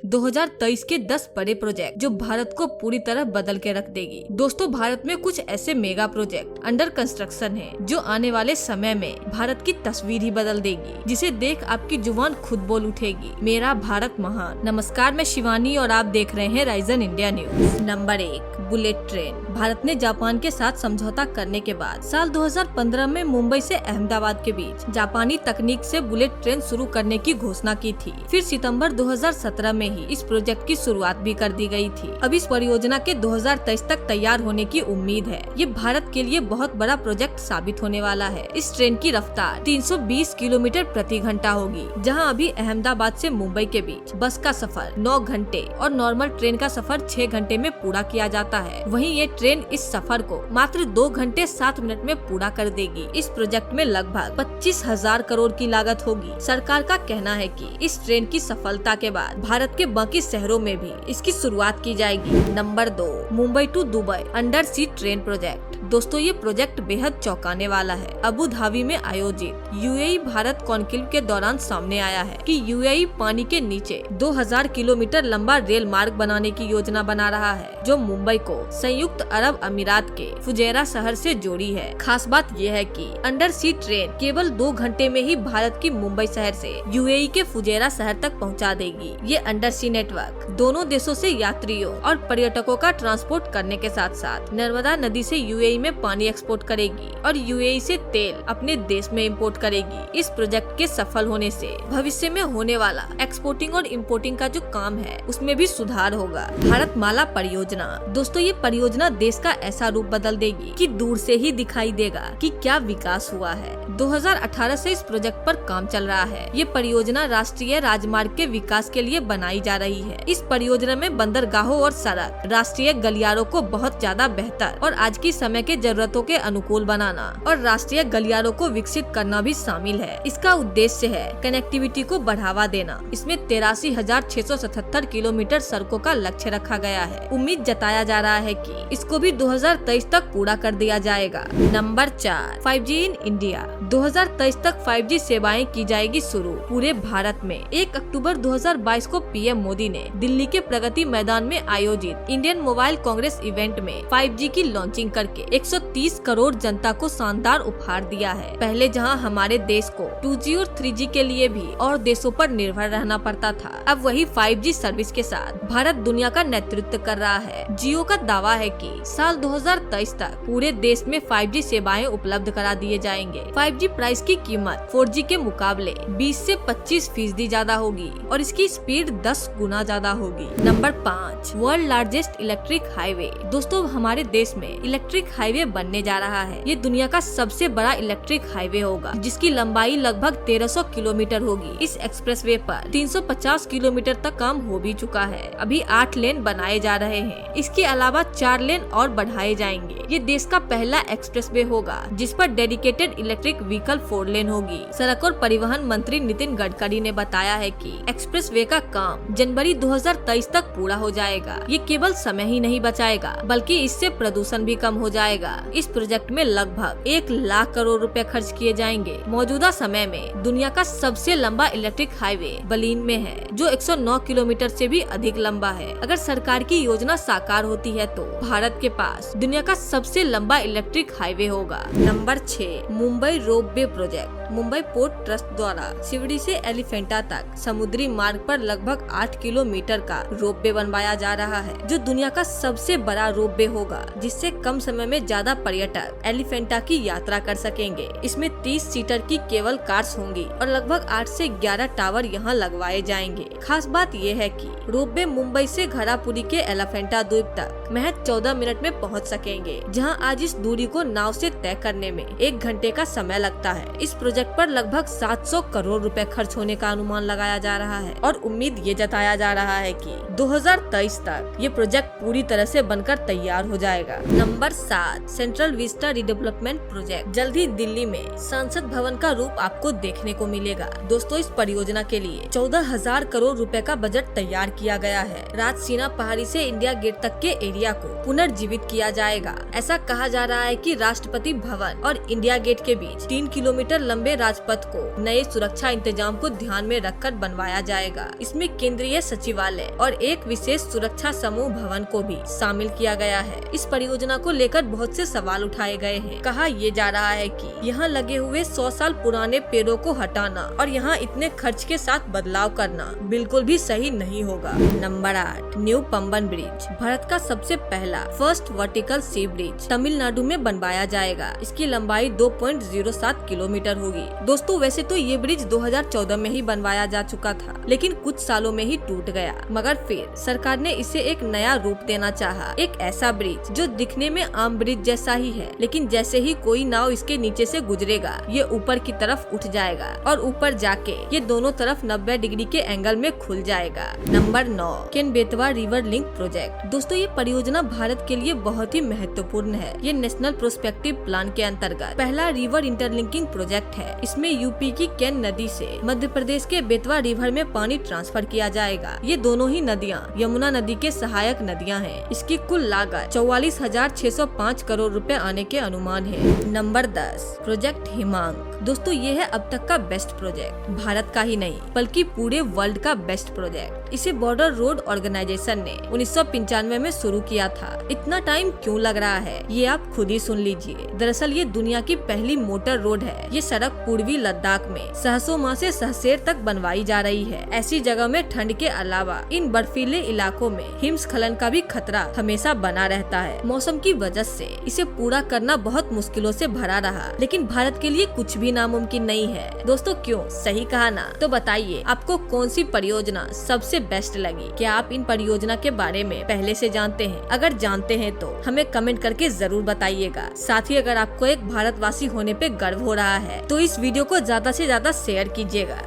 2023 के 10 बड़े प्रोजेक्ट जो भारत को पूरी तरह बदल के रख देगी। दोस्तों, भारत में कुछ ऐसे मेगा प्रोजेक्ट अंडर कंस्ट्रक्शन हैं जो आने वाले समय में भारत की तस्वीर ही बदल देगी, जिसे देख आपकी जुबान खुद बोल उठेगी, मेरा भारत महान। नमस्कार, मैं शिवानी और आप देख रहे हैं Ryzen India news. Number 1, bullet train. Bharat ने जापान के साथ समझौता करने के बाद साल 2015 में मुंबई से अहमदाबाद के बीच जापानी तकनीक से बुलेट ट्रेन शुरू करने की घोषणा की थी। फिर सितंबर 2017 में ही इस प्रोजेक्ट की शुरुआत भी कर दी गई थी। अब इस परियोजना के 2023 तक तैयार होने की उम्मीद है। ये भारत के लिए बहुत बड़ा प्रोजेक्ट साबित होने वाला है। इस ट्रेन की रफ्तार 320 किलोमीटर प्रति घंटा होगी, जहां अभी अहमदाबाद से मुंबई के बीच बस का सफर 9 घंटे और नॉर्मल ट्रेन का सफर 6 घंटे में पूरा किया जाता है। वहीं ये ट्रेन इस सफर को मात्र 2 घंटे 7 मिनट में पूरा कर देगी। इस प्रोजेक्ट में लगभग 25,000 करोड़ की लागत होगी। सरकार का कहना है कि इस ट्रेन की सफलता के बाद भारत के बाकी शहरों में भी इसकी शुरुआत की जाएगी। Number 2, Mumbai to Dubai under sea train project. दोस्तों, ये प्रोजेक्ट बेहद चौंकाने वाला है। अबू धाबी में आयोजित यूएई भारत कॉन्क्लेव के दौरान सामने आया है कि यूएई पानी के नीचे 2000 किलोमीटर लंबा रेल मार्ग बनाने की योजना बना रहा है, जो मुंबई को संयुक्त अरब अमीरात के फुजैरा शहर से जोड़ी है। खास बात यह है कि अंडर सी ट्रेन केवल 2 घंटे में ही भारत की मुंबई शहर से यूएई के फुजैरा शहर तक पहुंचा देगी। ये अंडर सी नेटवर्क दोनों देशों से यात्रियों और पर्यटकों का ट्रांसपोर्ट करने के साथ साथ नर्मदा नदी से यूएई में पानी एक्सपोर्ट करेगी और यूएई से तेल अपने देश में इंपोर्ट करेगी। इस प्रोजेक्ट के सफल होने से भविष्य में होने वाला एक्सपोर्टिंग और इम्पोर्टिंग का जो काम है उसमें भी सुधार होगा। भारत माला परियोजना। दोस्तों, ये परियोजना देश का ऐसा रूप बदल देगी कि दूर से ही दिखाई देगा कि क्या विकास हुआ है। 2018 से इस प्रोजेक्ट पर काम चल रहा है। ये परियोजना राष्ट्रीय राजमार्ग के विकास के लिए बनाई जा रही है। इस परियोजना में बंदरगाहों और सड़क, राष्ट्रीय गलियारों को बहुत ज्यादा बेहतर और आज की समय के जरूरतों के अनुकूल बनाना और राष्ट्रीय गलियारों को विकसित करना भी शामिल है। इसका उद्देश्य है कनेक्टिविटी को बढ़ावा देना। इसमें 83,677 किलोमीटर सड़कों का लक्ष्य रखा गया है। उम्मीद जताया जा रहा है कि इसको भी 2023 तक पूरा कर दिया जाएगा। Number 4, 5G in India. 2023 तक 5G सेवाएं की जाएगी शुरू पूरे भारत में। 1 अक्टूबर 2022 को पीएम मोदी ने दिल्ली के प्रगति मैदान में आयोजित इंडियन मोबाइल कांग्रेस इवेंट में 5G की लॉन्चिंग करके 130 करोड़ जनता को शानदार उपहार दिया है। पहले जहां हमारे देश को 2G और 3G के लिए भी और देशों पर निर्भर रहना पड़ता था, अब वही 5G सर्विस के साथ भारत दुनिया का नेतृत्व कर रहा है। जियो का दावा है कि साल 2023 तक पूरे देश में 5G सेवाएं उपलब्ध करा दिए जाएंगे। 5G प्राइस की कीमत 4G के मुकाबले 20 से 25% ज्यादा होगी और इसकी स्पीड 10 गुना ज्यादा होगी। Number 5, world largest electric highway. दोस्तों, हमारे देश में इलेक्ट्रिक हाईवे बनने जा रहा है। ये दुनिया का सबसे बड़ा इलेक्ट्रिक हाईवे होगा, जिसकी लंबाई लगभग 1300 किलोमीटर होगी। इस एक्सप्रेसवे पर 350 किलोमीटर तक काम हो भी चुका है। अभी 8 लेन बनाए जा रहे हैं। इसके अलावा 4 लेन और बढ़ाए जाएंगे। ये देश का पहला एक्सप्रेसवे होगा जिस पर डेडिकेटेड इलेक्ट्रिक व्हीकल 4 लेन होगी। सड़क और परिवहन मंत्री नितिन गडकरी ने बताया है कि एक्सप्रेसवे का काम जनवरी 2023 तक पूरा हो जाएगा। ये केवल समय ही नहीं बचाएगा, बल्कि इससे प्रदूषण भी कम हो जाएगा। इस प्रोजेक्ट में लगभग 1 लाख करोड़ रुपए खर्च किए जाएंगे। मौजूदा समय में दुनिया का सबसे लंबा इलेक्ट्रिक हाईवे बर्लिन में है, जो 109 किलोमीटर से भी अधिक लंबा है। अगर सरकार की योजना साकार होती है तो भारत के पास दुनिया का सबसे लंबा इलेक्ट्रिक हाईवे होगा। Number 6, Mumbai ropeway project. Mumbai port trust द्वारा शिवड़ी से एलिफेंटा तक समुद्री मार्ग पर लगभग 8 किलोमीटर का रोपवे बनवाया जा रहा है, जो दुनिया का सबसे बड़ा रोपवे होगा, जिससे कम समय में ज्यादा पर्यटक एलिफेंटा की यात्रा कर सकेंगे। इसमें 30 सीटर की केबल कार्स होंगी और लगभग 8 से 11 टावर यहाँ लगवाए जाएंगे। खास बात यह है कि रोपवे मुंबई से घरापुरी के एलिफेंटा द्वीप तक महज 14 मिनट में पहुँच सकेंगे, जहाँ आज इस दूरी को नाव से तय करने में 1 घंटे का समय लगता है। इस प्रोजेक्ट पर लगभग 700 करोड़ रुपए खर्च होने का अनुमान लगाया जा रहा है और उम्मीद ये जताया जा रहा है कि 2023 तक ये प्रोजेक्ट पूरी तरह से बनकर तैयार हो जाएगा। Number 7, central Vista redevelopment project. जल्द ही दिल्ली में संसद भवन का रूप आपको देखने को मिलेगा। दोस्तों, इस परियोजना के लिए 14,000 करोड़ रुपए का बजट तैयार किया गया है। राजसीना पहाड़ी से इंडिया गेट तक के एरिया को पुनर्जीवित किया जाएगा। ऐसा कहा जा रहा है कि राष्ट्रपति भवन और इंडिया गेट के बीच 3 किलोमीटर लंबे राजपथ को नए सुरक्षा इंतजाम को ध्यान में रखकर बनवाया जाएगा। इसमें केंद्रीय सचिवालय और एक विशेष सुरक्षा समूह भवन को भी शामिल किया गया है। इस परियोजना को लेकर बहुत से सवाल उठाए गए हैं। कहा यह जा रहा है कि यहाँ लगे हुए 100 साल पुराने पेड़ों को हटाना और यहाँ इतने खर्च के साथ बदलाव करना बिल्कुल भी सही नहीं होगा। Number 8, new Pamban bridge. Bharat का सबसे पहला फर्स्ट वर्टिकल सी ब्रिज तमिलनाडु में बनवाया जाएगा। इसकी लंबाई 2.07 किलोमीटर होगी। दोस्तों वैसे तो ये ब्रिज 2014 में ही बनवाया जा चुका था, लेकिन कुछ सालों में ही टूट गया। मगर फिर सरकार ने इसे एक नया रूप देना चाहा। एक ऐसा ब्रिज जो दिखने में आम ब्रिज जैसा ही है, लेकिन जैसे ही कोई नाव इसके नीचे से गुजरेगा ये ऊपर की तरफ उठ जाएगा और ऊपर जाके ये दोनों तरफ 90 डिग्री के एंगल में खुल जाएगा। Number 9, Ken Betwa river link project. दोस्तों ये परियोजना भारत के लिए बहुत ही महत्वपूर्ण है। ये नेशनल प्रोस्पेक्टिव प्लान के अंतर्गत पहला रिवर इंटरलिंकिंग प्रोजेक्ट है। इसमें यूपी की केन नदी से मध्य प्रदेश के बेतवा रिवर में पानी ट्रांसफर किया जाएगा। ये दोनों ही नदियाँ यमुना नदी के सहायक नदियाँ हैं। इसकी कुल लागत 44,605 करोड़ रुपए आने के अनुमान है। नंबर 10, प्रोजेक्ट हिमांक। दोस्तों ये है अब तक का बेस्ट प्रोजेक्ट, भारत का ही नहीं बल्कि पूरे वर्ल्ड का बेस्ट प्रोजेक्ट। इसे बॉर्डर रोड ऑर्गेनाइजेशन ने 1995 में शुरू किया था। इतना टाइम क्यों लग रहा है ये आप खुद ही सुन लीजिए। दरअसल ये दुनिया की पहली मोटर रोड है। ये सड़क पूर्वी लद्दाख में सहसोमा से सहसेर तक बनवाई जा रही है। ऐसी जगह में ठंड के अलावा इन बर्फीले इलाकों में हिमस्खलन का भी खतरा हमेशा बना रहता है। मौसम की वजह से इसे पूरा करना बहुत मुश्किलों से भरा रहा, लेकिन भारत के लिए कुछ भी नामुमकिन नहीं है। दोस्तों क्यों, सही कहा ना? तो बताइए आपको कौन सी परियोजना सबसे बेस्ट लगी? क्या आप इन परियोजना के बारे में पहले से जानते हैं? अगर जानते हैं तो हमें कमेंट करके जरूर बताइएगा। साथ ही अगर आपको एक भारतवासी होने पे गर्व हो रहा है तो इस वीडियो को ज्यादा से ज्यादा शेयर कीजिएगा।